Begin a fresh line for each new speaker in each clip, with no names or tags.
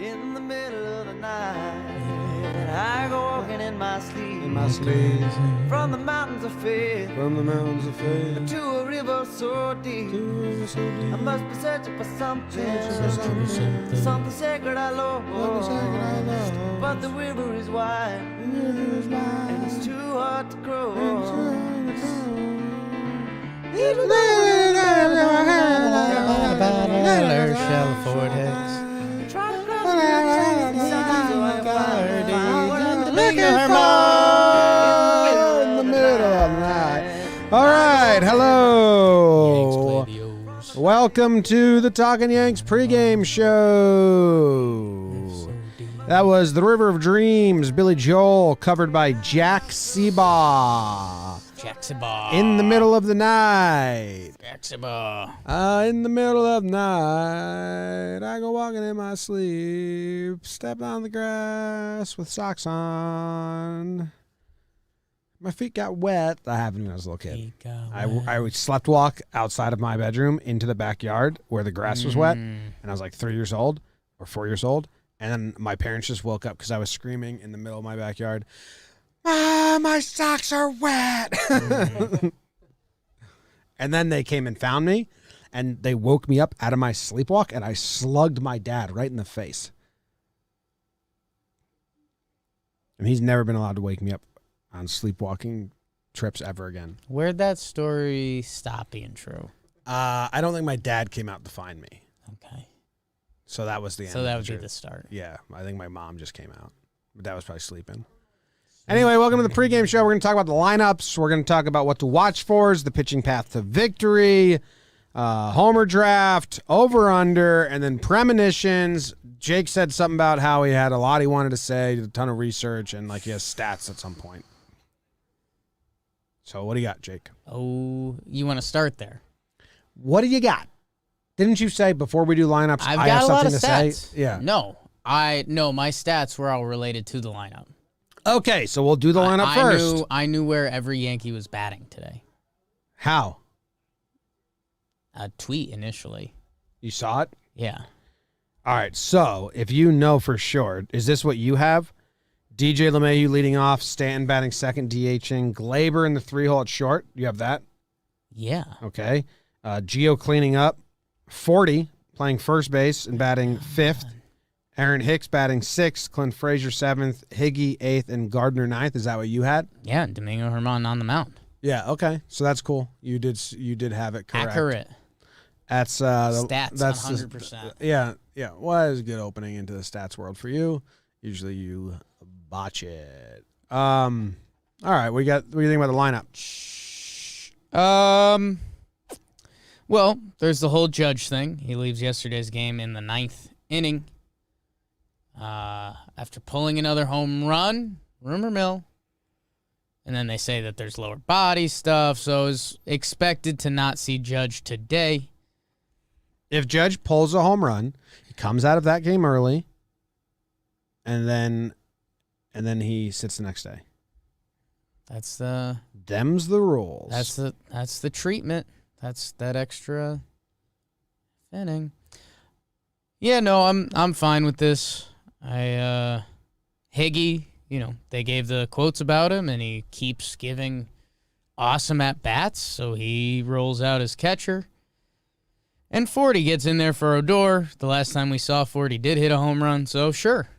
In the middle of the night, I go walking in my sleep. From the mountains of faith, to a river so deep. I must be searching for something sacred I lost. But the river is wide, and it's too hard to cross.
All right, hello. Welcome to the Talkin Yanks pregame show. That was The River of Dreams, Billy Joel, covered by Jack Seba. In the middle of the night. In the middle of the night, I go walking in my sleep, step on the grass with socks on. My feet got wet. I happened when I was a little kid. I would slept walk outside of my bedroom into the backyard where the grass was wet, and I was like 3 years old or 4 years old, and then my parents just woke up because I was screaming in the middle of my backyard, "Ah, my socks are wet!" And then they came and found me, and they woke me up out of my sleepwalk, and I slugged my dad right in the face. And he's never been allowed to wake me up on sleepwalking trips ever again.
Where'd that story stop being true?
I don't think my dad came out to find me.
Okay.
So that was the end.
So that would be the start.
Yeah, I think my mom just came out. My dad was probably sleeping. Anyway, welcome to the pregame show. We're going to talk about the lineups. We're going to talk about what to watch for, the pitching path to victory, homer draft, over-under, and then premonitions. Jake said something about how he had a lot he wanted to say, did a ton of research, and like he has stats at some point. So what do you got, Jake?
Oh, you want to start there?
What do you got? Didn't you say before we do lineups,
I've
I
got
have
a lot
something
of
to
stats.
say? Yeah.
No, my stats were all related to the lineup.
Okay, so we'll do the lineup first.
I knew where every Yankee was batting today.
How?
A tweet initially.
You saw it?
Yeah.
All right, so if you know for sure, is this what you have? DJ LeMahieu leading off, Stanton batting second, DHing, Glaber in the 3-hole at short. You have that?
Yeah.
Okay. Gio cleaning up, 40, playing first base and batting fifth. Aaron Hicks batting sixth, Clint Frazier seventh, Higgy eighth, and Gardner ninth. Is that what you had?
Yeah, and Domingo Germán on the mound.
Yeah, okay. So that's cool. You did have it correct.
Accurate.
That's
stats,
that's
100%.
Yeah. Well, it was a good opening into the stats world for you. Usually you botch it. All right, what do you think about the lineup?
Well, there's the whole Judge thing. He leaves yesterday's game in the 9th inning. After pulling another home run, rumor mill. And then they say that there's lower body stuff, so is expected to not see Judge today.
If Judge pulls a home run, he comes out of that game early, and then he sits the next day. Them's the rules.
That's the treatment. That's that extra inning. Yeah, no, I'm fine with this. Higgy, they gave the quotes about him, and he keeps giving awesome at-bats, so he rolls out as catcher. And 40 gets in there for Odor. The last time we saw 40 did hit a home run, so sure.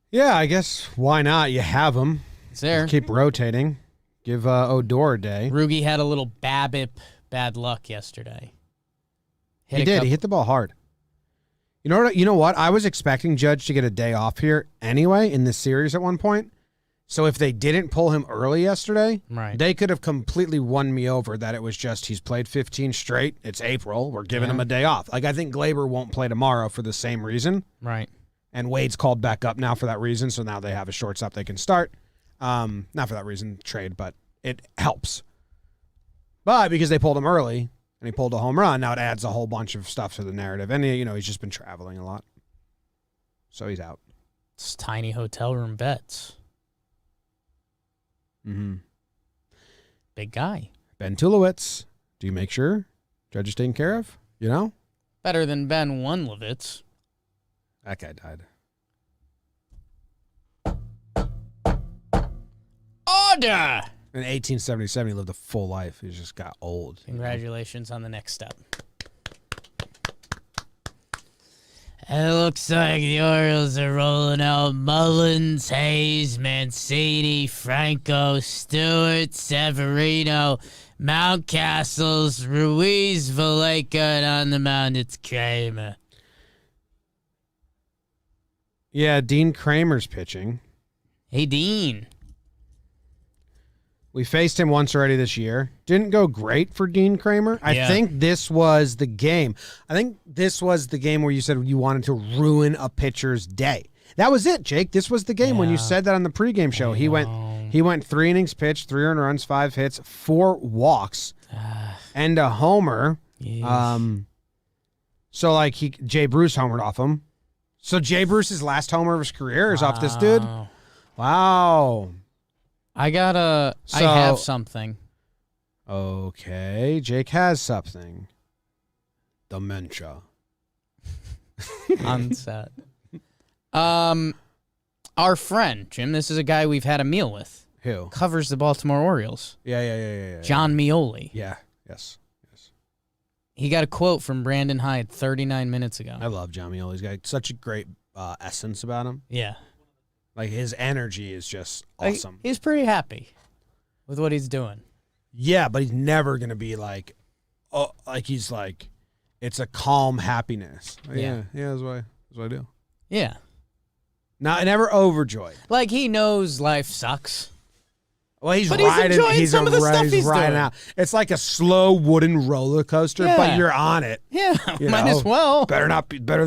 Yeah, I guess why not? You have him.
It's there.
Keep rotating. Give Odor a day.
Rugi had a little BABIP bad luck yesterday.
He did. He hit the ball hard. You know what? I was expecting Judge to get a day off here anyway in this series at one point. So if they didn't pull him early yesterday,
right,
they could have completely won me over that it was just he's played 15 straight. It's April. We're giving him a day off. Like, I think Glaber won't play tomorrow for the same reason.
Right.
And Wade's called back up now for that reason, so now they have a shortstop they can start. Not for that reason, trade, but it helps. But because they pulled him early and he pulled a home run, now it adds a whole bunch of stuff to the narrative. And, he's just been traveling a lot. So he's out.
It's tiny hotel room bets.
Mm-hmm.
Big guy.
Ben Tulowitz. Do you make sure Judge is taken care of?
Better than Ben Wunlewitz.
That guy died.
Order!
In 1877, he lived a full life. He just got old.
Congratulations on the next step. It looks like the Orioles are rolling out Mullins, Hayes, Mancini, Franco, Stewart, Severino, Mountcastles, Ruiz, Valleca, and on the mound it's Kramer.
Yeah, Dean Kramer's pitching.
Hey, Dean.
We faced him once already this year. Didn't go great for Dean Kramer. I think this was the game. I think this was the game where you said you wanted to ruin a pitcher's day. That was it, Jake. This was the game when you said that on the pregame show. He went 3 innings pitched, 3 earned runs, 5 hits, 4 walks, and a homer. So like Jay Bruce homered off him. So Jay Bruce's last homer of his career is off this dude. Wow.
I have something.
Okay, Jake has something. Dementia.
On set. Our friend, Jim, this is a guy we've had a meal with.
Who?
Covers the Baltimore Orioles.
Yeah.
John Mioli.
Yeah, yes.
He got a quote from Brandon Hyde 39 minutes ago.
I love John Mioli. He's got such a great essence about him.
Yeah.
Like, his energy is just awesome.
He's pretty happy with what he's doing.
Yeah, but he's never going to be like, he's like, it's a calm happiness. Yeah, that's what I do.
Yeah.
Never overjoyed.
Like, he knows life sucks.
Well, he's
enjoying some of the stuff he's
riding
doing.
out. It's like a slow wooden roller coaster, but you're on it.
Yeah, might as well.
Better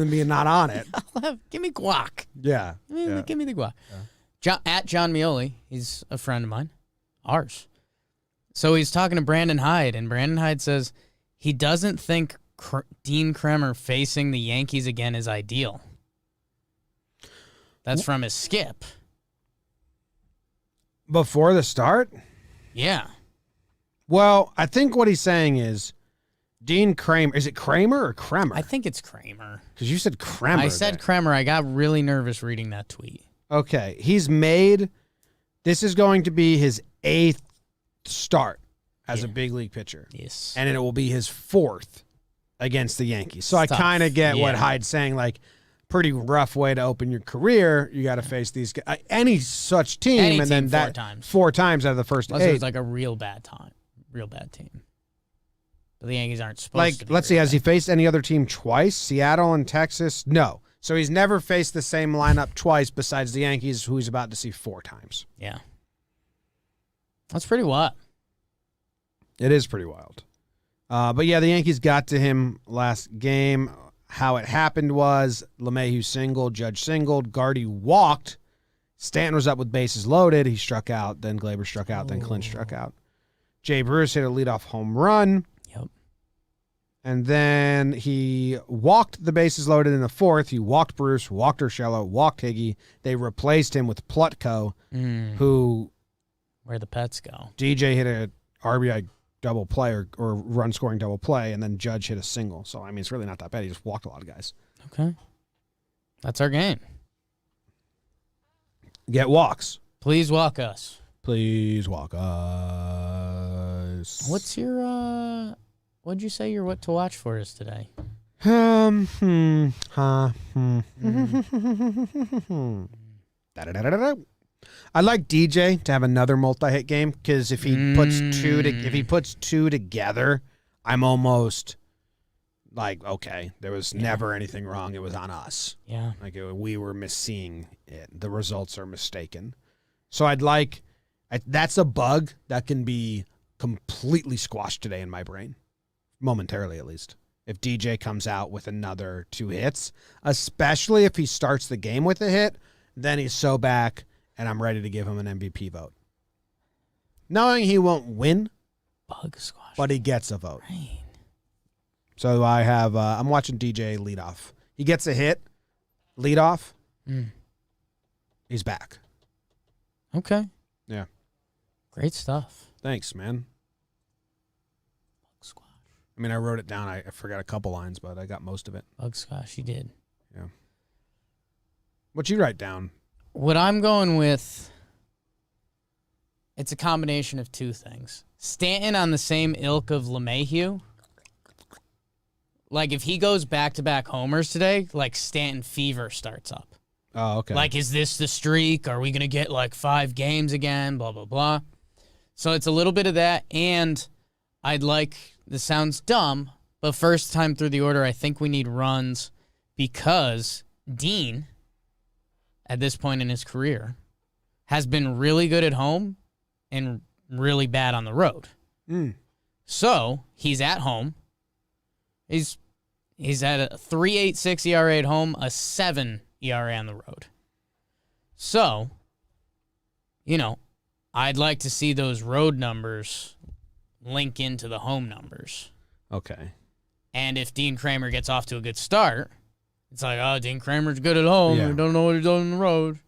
than being not on it.
Give me guac.
Yeah.
Give me the guac. Yeah. At John Mioli, he's a friend of mine, ours. So he's talking to Brandon Hyde, and Brandon Hyde says he doesn't think Dean Kramer facing the Yankees again is ideal. That's from his skip.
Before the start?
Yeah.
Well, I think what he's saying is Dean Kramer. Is it Kramer or Kremer?
I think it's Kramer.
Because you said Kremer.
I said Kramer. I got really nervous reading that tweet.
Okay. This is going to be his 8th start as a big league pitcher.
Yes.
And it will be his 4th against the Yankees. So I kind of get what Hyde's saying, like, pretty rough way to open your career. You got to face these guys, any such team, and then that 4 times out of the first 8.
It was like a real bad team. But the Yankees aren't supposed to be.
Let's see, has he faced any other team twice? Seattle and Texas? No. So he's never faced the same lineup twice besides the Yankees, who he's about to see 4 times.
Yeah. That's pretty wild.
It is pretty wild. But yeah, the Yankees got to him last game. How it happened was LeMahieu singled, Judge singled, Gardy walked. Stanton was up with bases loaded. He struck out, then Glaber struck out, then Clint struck out. Jay Bruce hit a leadoff home run.
Yep.
And then he walked the bases loaded in the 4th. He walked Bruce, walked Urshela, walked Higgy. They replaced him with Plutko, who...
Where the pets go.
DJ hit a RBI double play or run-scoring double play, and then Judge hit a single. So, I mean, it's really not that bad. He just walked a lot of guys.
Okay. That's our game.
Get walks.
Please walk us.
Please walk us.
What's your, what'd you say your what to watch for is today?
Da-da-da-da-da. I'd like DJ to have another multi-hit game because if he puts two together, I'm almost like, okay, there was never anything wrong. It was on us.
Yeah,
like we were misseeing it. The results are mistaken. So that's a bug that can be completely squashed today in my brain, momentarily at least. If DJ comes out with another 2 hits, especially if he starts the game with a hit, then he's so back. And I'm ready to give him an MVP vote. Knowing he won't win,
bug squash,
but he gets a vote.
Rain.
So I'm watching DJ lead off. He gets a hit, lead off. He's back.
Okay.
Yeah.
Great stuff.
Thanks, man.
Bug squash.
I mean, I wrote it down. I forgot a couple lines, but I got most of it.
Bug squash, you did.
Yeah. What you write down?
What I'm going with, it's a combination of two things. Stanton on the same ilk of LeMahieu. Like, if he goes back-to-back homers today, like, Stanton fever starts up.
Oh, okay.
Like, is this the streak? Are we going to get, like, 5 games again? Blah, blah, blah. So it's a little bit of that, and this sounds dumb, but first time through the order, I think we need runs because Dean, at this point in his career, has been really good at home and really bad on the road. So he's at home. He's at a 3.86 ERA at home, a 7 ERA on the road. So, I'd like to see those road numbers link into the home numbers.
Okay.
And if Dean Kramer gets off to a good start, it's like, oh, Dean Kramer's good at home.
Yeah.
I don't know what he's done on the road.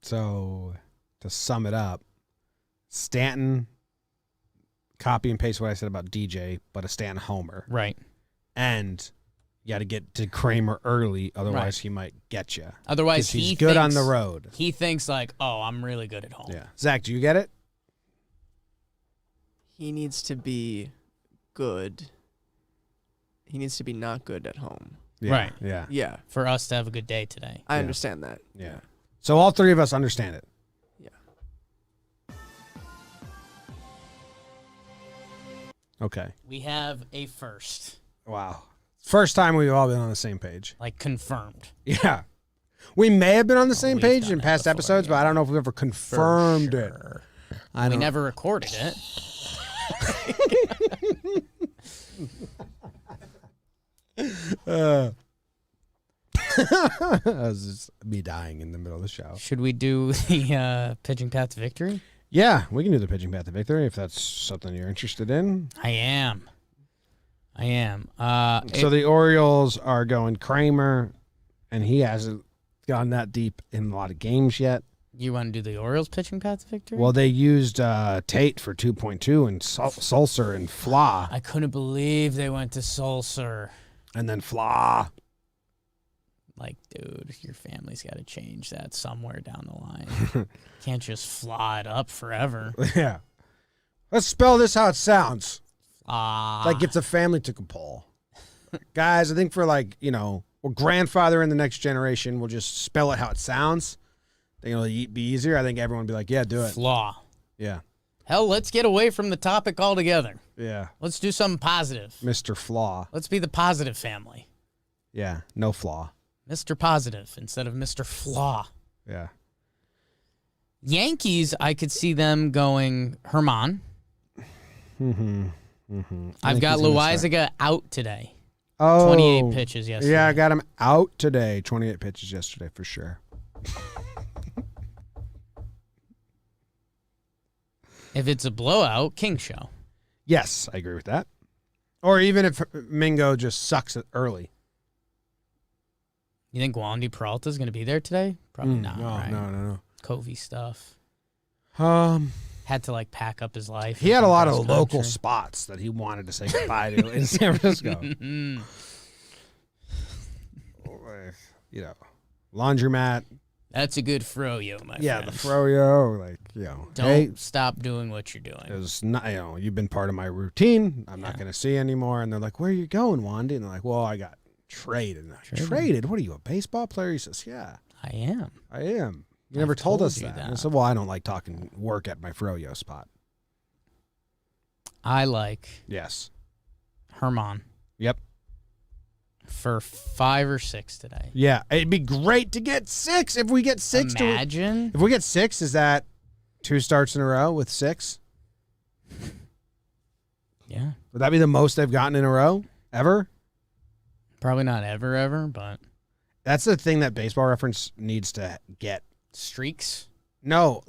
So, to sum it up, Stanton, copy and paste what I said about DJ, but a Stanton homer.
Right.
And you got to get to Kramer early, otherwise he might get you.
Otherwise,
he's good on the road.
He thinks like, oh, I'm really good at home.
Yeah. Zach, do you get it?
He needs to be good. He needs to be not good at home.
Yeah.
Right.
Yeah.
Yeah.
For us to have a good day today.
I understand that.
Yeah. So all three of us understand it.
Yeah.
Okay.
We have a first.
Wow. First time we've all been on the same page.
Like, confirmed.
Yeah. We may have been on the same
we've
page
done
in
it
past
before,
episodes, but I don't know if we've ever confirmed it.
Sure.
I
We
don't
never recorded it.
That was just me dying in the middle of the show.
Should we do the pitching path to victory?
Yeah, we can do the pitching path to victory if that's something you're interested in.
I am.
So the Orioles are going Kramer, and he hasn't gone that deep in a lot of games yet.
You want to do the Orioles pitching path to victory?
Well, they used Tate for 2.2 and Sulser and Flaw,
I couldn't believe they went to Sulser.
and then Flaw.
Like, dude, your family's got to change that somewhere down the line. Can't just flaw it up forever.
Yeah. Let's spell this how it sounds.
Ah,
Like it's a family took a poll. Guys, I think for we're grandfather in the next generation, we'll just spell it how it sounds. I think it'll be easier. I think everyone will be like, yeah, do it.
flaw.
Yeah.
Hell, let's get away from the topic altogether.
Yeah.
Let's do something positive.
Mr. Flaw.
Let's be the positive family.
Yeah. No flaw.
Mr. Positive instead of Mr. Flaw.
Yeah.
Yankees, I could see them going Herman. I've got Loizaga out today.
Oh.
28 pitches yesterday.
Yeah, I got him out today. 28 pitches yesterday for sure.
If it's a blowout, King Show.
Yes, I agree with that. Or even if Mingo just sucks it early.
You think Wandy Peralta's going to be there today? Probably not, right?
No.
Covey stuff.
Had
to, pack up his life.
He had a lot of
cross
local
country.
spots that he wanted to say goodbye to in San Francisco. Laundromat.
That's a good froyo, my friend.
The froyo.
Don't stop doing what you're doing.
It was not, you've been part of my routine. I'm not going to see you anymore. And they're like, where are you going, Wandy? And they're like, well, I got traded. And traded? What are you, a baseball player? He says, yeah.
I am.
You never told us
you
that.
that.
And I said, well, I don't like talking work at my froyo spot.
I like
Yes.
Herman
Yep.
for 5 or 6 today.
Yeah. It'd be great to get 6. If we get 6
Imagine.
if we get 6, is that 2 starts in a row with 6?
Yeah.
Would that be the most they've gotten in a row ever?
Probably not ever, but
That's the thing that Baseball Reference needs to get.
streaks.
No,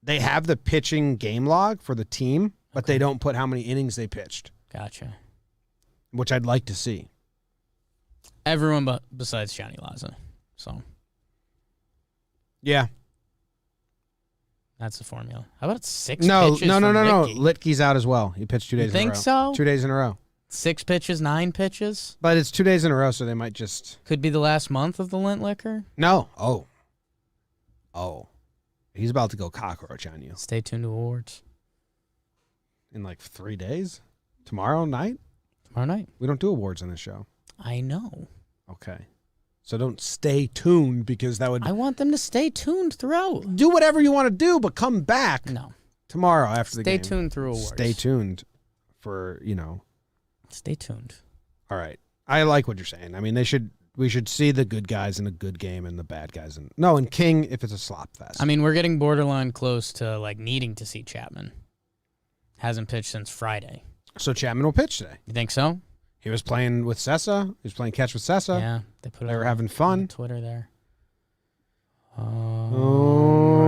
they have the pitching game log for the team, but
Okay.
they don't put how many innings they pitched,
Gotcha.
which I'd like to see.
Everyone besides Johnny Laza. So
Yeah.
that's the formula. How about 6
No.
pitches from Ricky?
Litke's out as well. He pitched 2 days in a row.
think so?
2 days in a row.
6 pitches, 9 pitches.
But it's 2 days in a row, so they might just...
Could be the last month of the lint liquor.
No. Oh. He's about to go cockroach on you.
Stay tuned to awards.
In like 3 days? Tomorrow night?
Tomorrow night.
We don't do awards on this show.
I know.
Okay. So don't stay tuned because that would...
I want them to stay tuned throughout.
Do whatever you want to do, but come back
No.
tomorrow after the game.
Stay tuned through awards.
Stay tuned for,
Stay tuned.
All right. I like what you're saying. I mean, we should see the good guys in a good game and the bad guys in King if it's a slop fest.
I mean, we're getting borderline close to like needing to see Chapman. Hasn't pitched since Friday.
So Chapman will pitch today.
You think so?
He was playing with Sessa. He was playing catch with Sessa.
Yeah, they put it.
They were having fun.
On Twitter there.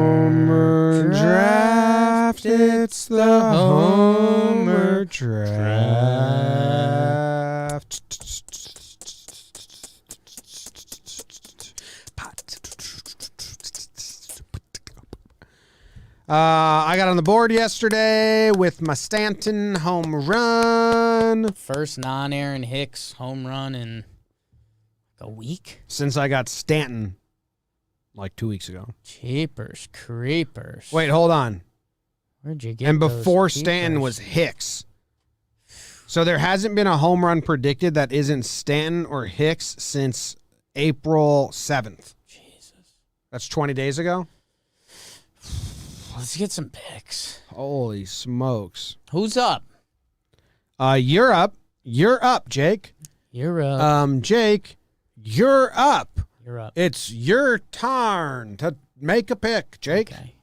Homer draft. It's the Homer draft. I got on the board yesterday with my Stanton home run.
First non-Aaron Hicks home run in a week?
Since I got Stanton like 2 weeks ago.
Jeepers creepers.
Wait, hold on.
Where'd you get
And
those
before
creepers?
Stanton was Hicks. So there hasn't been a home run predicted that isn't Stanton or Hicks since April 7th.
Jesus.
That's 20 days ago?
Let's get some picks.
Holy smokes.
Who's up?
You're up. You're up, Jake.
You're up.
Jake, you're up.
You're up.
It's your turn to make a pick, Jake.
Okay.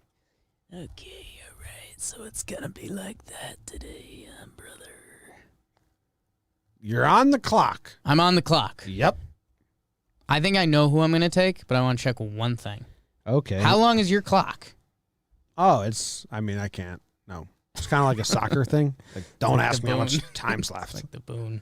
Okay, all right. So it's gonna be like that today, brother.
You're on the clock.
I'm on the clock.
Yep.
I think I know who I'm gonna take, but I want to check one thing.
Okay.
How long is your clock?
Oh, I can't. No. It's kind of like a soccer thing. Like, don't
like
ask
the
me how much
Boone.
time's left.
Like the Boone.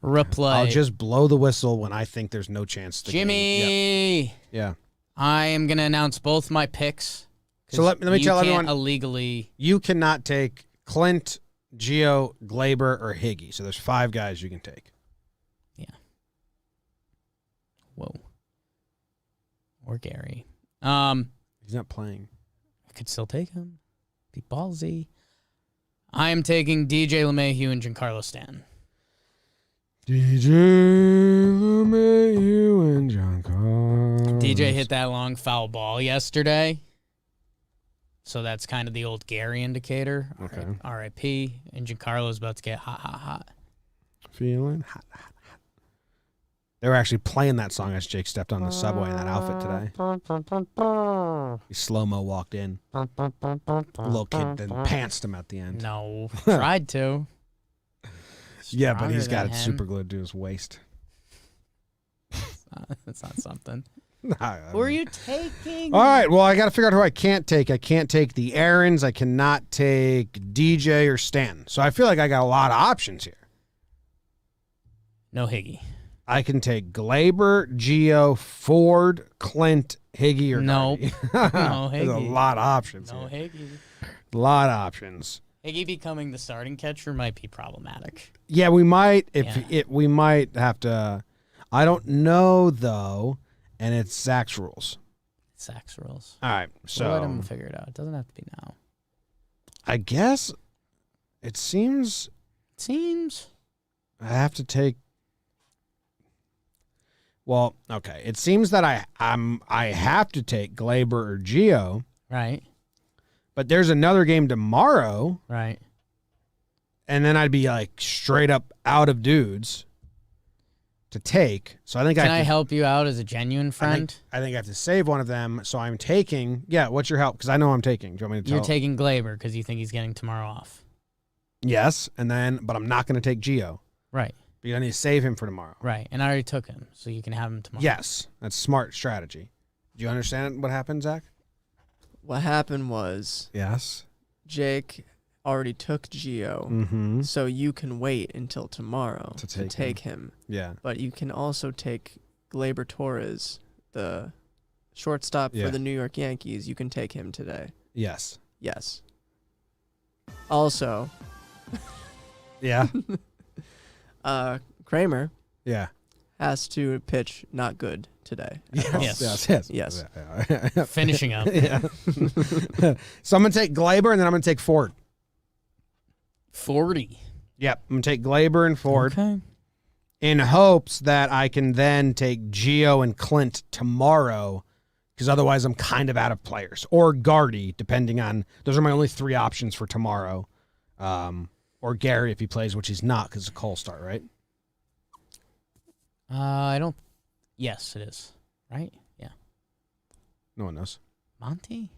Replay.
I'll just blow the whistle when I think there's no chance.
Jimmy.
Yep. Yeah.
I am going to announce both my picks.
So let me tell everyone.
Illegally.
You cannot take Clint, Gio, Glaber, or Higgy. So there's 5 guys you can take.
Yeah. Whoa. Or Gary.
He's not playing.
I could still take him. Be ballsy. I am taking DJ LeMahieu and Giancarlo Stanton.
DJ LeMahieu and Giancarlo.
DJ hit that long foul ball yesterday. So that's kind of the old Gary indicator.
Okay.
R.I.P. And Giancarlo's about to get hot.
Feeling hot. They were actually playing that song as Jake stepped on the subway in that outfit today. He slow-mo walked in. The little kid then pantsed him at the end.
No. Tried to.
Yeah, but he's got
Stronger
it
than
super
him.
glued to his waist.
That's not something.
I
Who are
mean-
you taking?
All right, well, I got to figure out who I can't take. I can't take the Aarons. I cannot take DJ or Stanton. So I feel like I got a lot of options here.
No Higgy.
I can take Glaber, Gio, Ford, Clint, Higgy, or
Nope.
Gardy.
No
There's a
Higgy.
lot of options
No
here.
Higgy.
A lot of options.
Higgy becoming the starting catcher might be problematic.
Yeah, we might.
Yeah.
We might have to. I don't know though, and it's Zach's rules.
Sax rules.
All right,
We'll let him
so
figure it out. It doesn't have to be now.
I guess it seems
Seems.
I have to take. Well, okay. It seems that I have to take Glaber or Gio,
Right.
but there's another game tomorrow,
Right.
and then I'd be like straight up out of dudes to take. So I think
Can
I
I
have to,
help you out as a genuine friend?
I think I have to save one of them. So I'm taking. Yeah, what's your help? Because I know I'm taking. Do you want me to tell?
You're taking Glaber because you think he's getting tomorrow off.
Yes, and then but I'm not going to take Gio
Right.
because I need to save him for tomorrow.
Right. And I already took him, so you can have him tomorrow.
Yes, that's smart strategy. Do you understand what happened, Zach?
What happened was
Yes.
Jake already took Gio,
Mm-hmm.
so you can wait until tomorrow
To
to
take
take him.
Yeah.
But you can also take Glaber Torres, the shortstop
Yeah.
for the New York Yankees. You can take him today.
Yes.
Yes. Also,
Yeah.
Kramer
Yeah.
has to pitch not good today.
Yes.
Yes.
Finishing up.
Yeah. So I'm going to take Glaber, and then I'm going to take Ford.
40.
Yep. I'm going to take Glaber and Ford
Okay.
in hopes that I can then take Gio and Clint tomorrow, because otherwise I'm kind of out of players. Or Gardy, depending on – those are my only 3 options for tomorrow. Or Gary if he plays, which he's not because it's a Cole start, right?
I don't. Yes, it is. Right? Yeah.
No one knows.
Monty?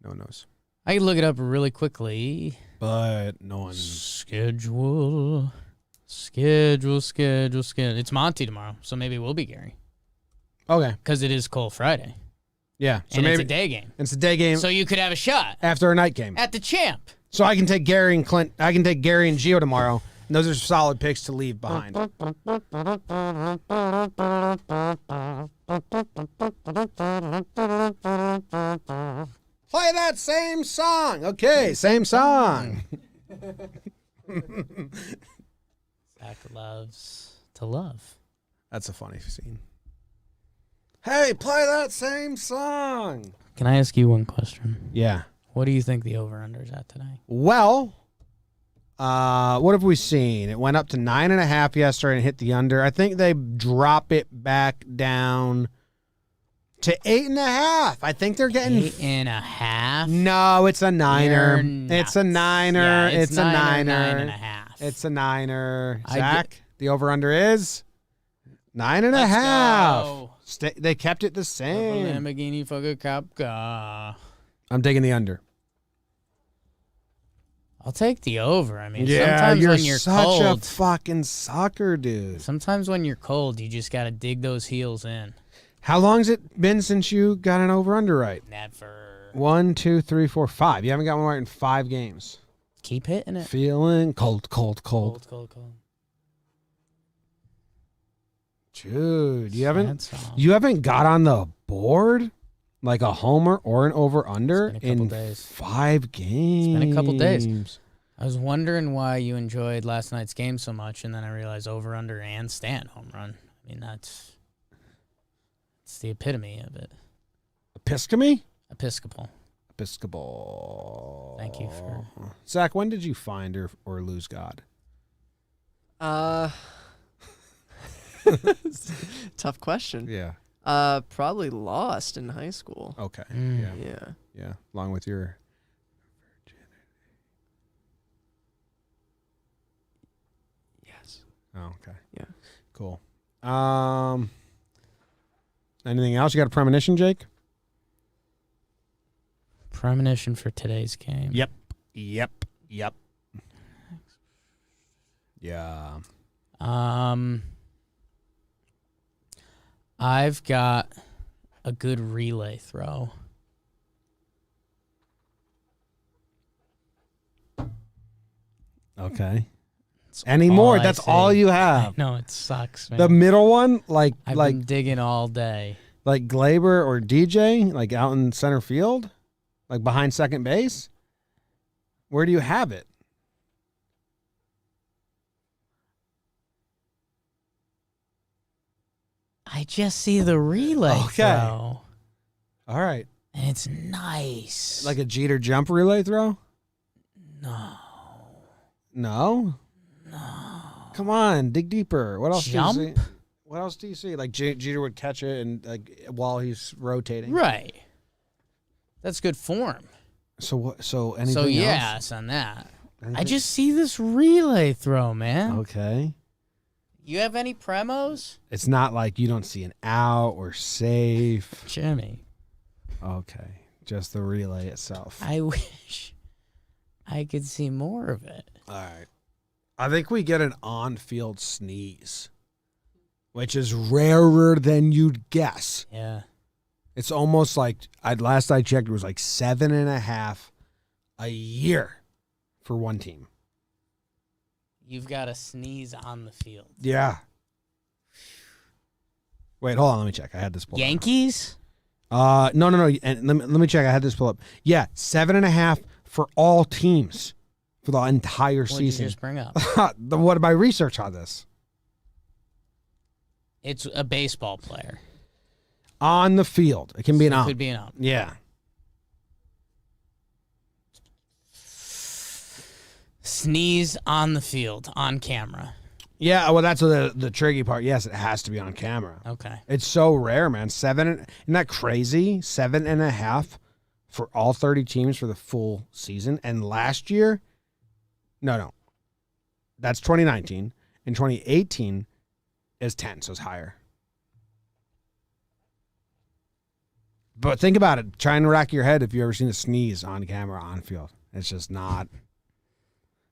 No one knows.
I can look it up really quickly.
But no one.
Schedule. It's Monty tomorrow, so maybe it will be Gary.
Okay.
Because it is Cole Friday.
Yeah. So
And
maybe
it's a day game.
it's a day game
So you could have a shot
after a night game.
at the champ.
So I can take Gary and Clint. I can take Gary and Gio tomorrow. And those are solid picks to leave behind. Play that same song. Okay, same song.
Zach loves to love.
That's a funny scene. Hey, play that same song.
Can I ask you one question?
Yeah.
What do you think the over-under is at today?
Well, what have we seen? It went up to 9.5 yesterday and hit the under. I think they drop it back down to 8.5. I think they're getting
8.5.
No, it's a niner.
You're
It's a
nuts.
niner.
Yeah,
it's a niner.
9.5.
It's a niner.
I
Zach, the over under is 9.5.
go.
They kept it the same.
Lamborghini fucking cop car.
I'm taking the under.
I'll take the over. I mean,
Yeah,
sometimes
you're
when you're
such
cold,
a fucking sucker, dude.
sometimes when you're cold, you just gotta dig those heels in.
How long's it been since you got an over under right?
Never.
1, 2, 3, 4, 5. You haven't got one right in 5 games.
Keep hitting it.
Feeling cold.
Cold.
Dude, you
Sad song.
haven't got on the board like a homer or an over under
It's been a couple
in
days.
5 games.
It's been a couple days. I was wondering why you enjoyed last night's game so much, and then I realized over, under, and Stan home run. I mean, it's the epitome of it.
Episcomy?
Episcopal.
Episcopal.
Thank you for.
Zach, when did you find or lose God?
Tough question.
Yeah.
Probably lost in high school.
Okay.
Mm.
Yeah. Yeah. Along with your
Yes.
Oh, okay.
Yeah.
Cool. Anything else? You got a premonition, Jake?
Premonition for today's game.
Yep. Yeah.
I've got a good relay throw.
Okay. Any more? That's all you have.
No, it sucks, man.
The middle one, like
I've been digging all day.
like Glaber or DJ, like out in center field, like behind second base. Where do you have it?
I just see the relay
Okay.
throw.
All right.
And it's nice.
Like a Jeter jump relay throw?
No.
No? Come on, dig deeper. What else
Jump?
do you see? What else do you see? Like Jeter would catch it and like while he's rotating.
Right. That's good form.
So what? So anything
So
else?
yes, on that. I
Anything-
just see this relay throw, man.
Okay.
You have any premos?
It's not like you don't see an out or safe.
Jimmy,
Okay. Just the relay itself.
I wish I could see more of it.
All right. I think we get an on-field sneeze, which is rarer than you'd guess.
Yeah.
It's almost like last I checked, it was like 7.5 a year for one team.
You've got a sneeze on the field.
Yeah. Wait, hold on. Let me check. I had this pulled
Yankees?
up. No. And let me check. I had this pulled up. Yeah, 7.5 for all teams for the entire
What did you
season.
just bring up?
What my research on this?
It's a baseball player.
On the field. It can be an
So it
ump.
could be an ump.
Yeah.
Sneeze on the field, on camera.
Yeah, well, that's the tricky part. Yes, it has to be on camera.
Okay.
It's so rare, man. Isn't that crazy? 7.5 for all 30 teams for the full season. And last year, no. That's 2019. In 2018 is 10, so it's higher. But think about it. Try and rack your head if you've ever seen a sneeze on camera on field. It's just not.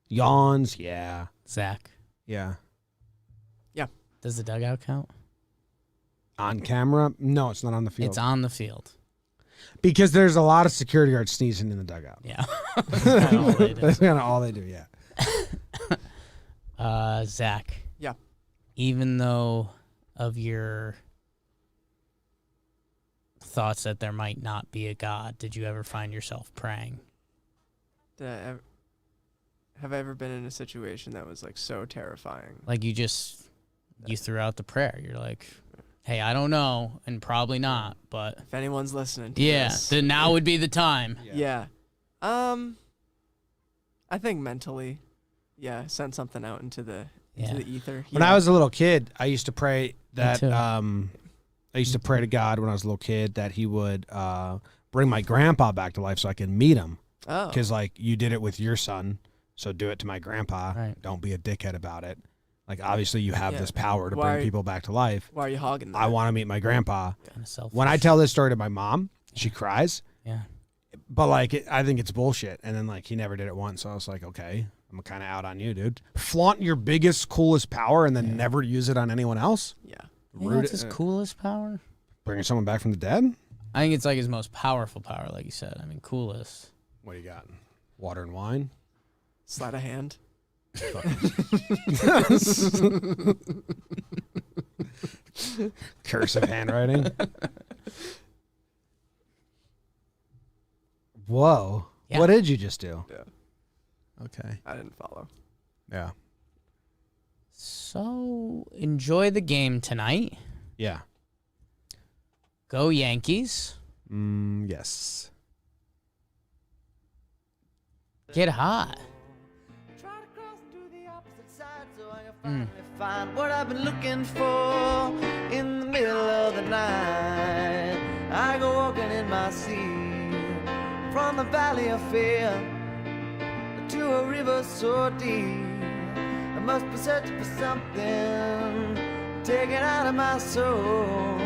Yawns, yeah.
Zach,
Yeah.
does the dugout count?
On camera? No, it's not on the field.
It's on the field.
Because there's a lot of security guards sneezing in the dugout.
Yeah. That's kinda all they do.
That's kind of all they do, yeah.
Zach.
Yeah.
Even though of your thoughts that there might not be a God, did you ever find yourself praying?
Have I ever been in a situation that was like so terrifying?
Like you threw out the prayer. You're like, hey, I don't know, and probably not, but
If anyone's listening to
yeah,
this.
then now would be the time.
Yeah. I think mentally, send something out into the ether.
When I was a little kid, I used to pray that
too.
I used to pray to God when I was a little kid that he would bring my grandpa back to life so I could meet him.
Oh.
Because like you did it with your son, so do it to my grandpa.
Right.
Don't be a dickhead about it. Like obviously you have
Yeah.
this power to
Why-
bring people back to life.
Why are you hogging that?
I want to meet my grandpa.
Kind of selfish.
When I tell this story to my mom, she cries.
Yeah.
But like I think it's bullshit. And then like he never did it once, so I was like, okay, I'm kind of out on you, dude. Flaunt your biggest, coolest power and then never use it on anyone else.
Yeah.
You know what's his coolest power?
Bringing someone back from the dead.
I think it's like his most powerful power, like you said. I mean, coolest.
What do you got? Water and wine.
Sleight of hand.
Cursive handwriting. Whoa.
Yeah.
What did you just do?
Yeah.
Okay.
I didn't follow.
Yeah.
So enjoy the game tonight.
Yeah.
Go Yankees.
Yes.
Get hot.
Try to cross to the opposite side so I can finally find what I've been looking for in the middle of the night. I go walking in my sleep from the valley of fear to a river so deep. I must be searching for something taken out of my soul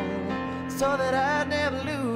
so that I'd never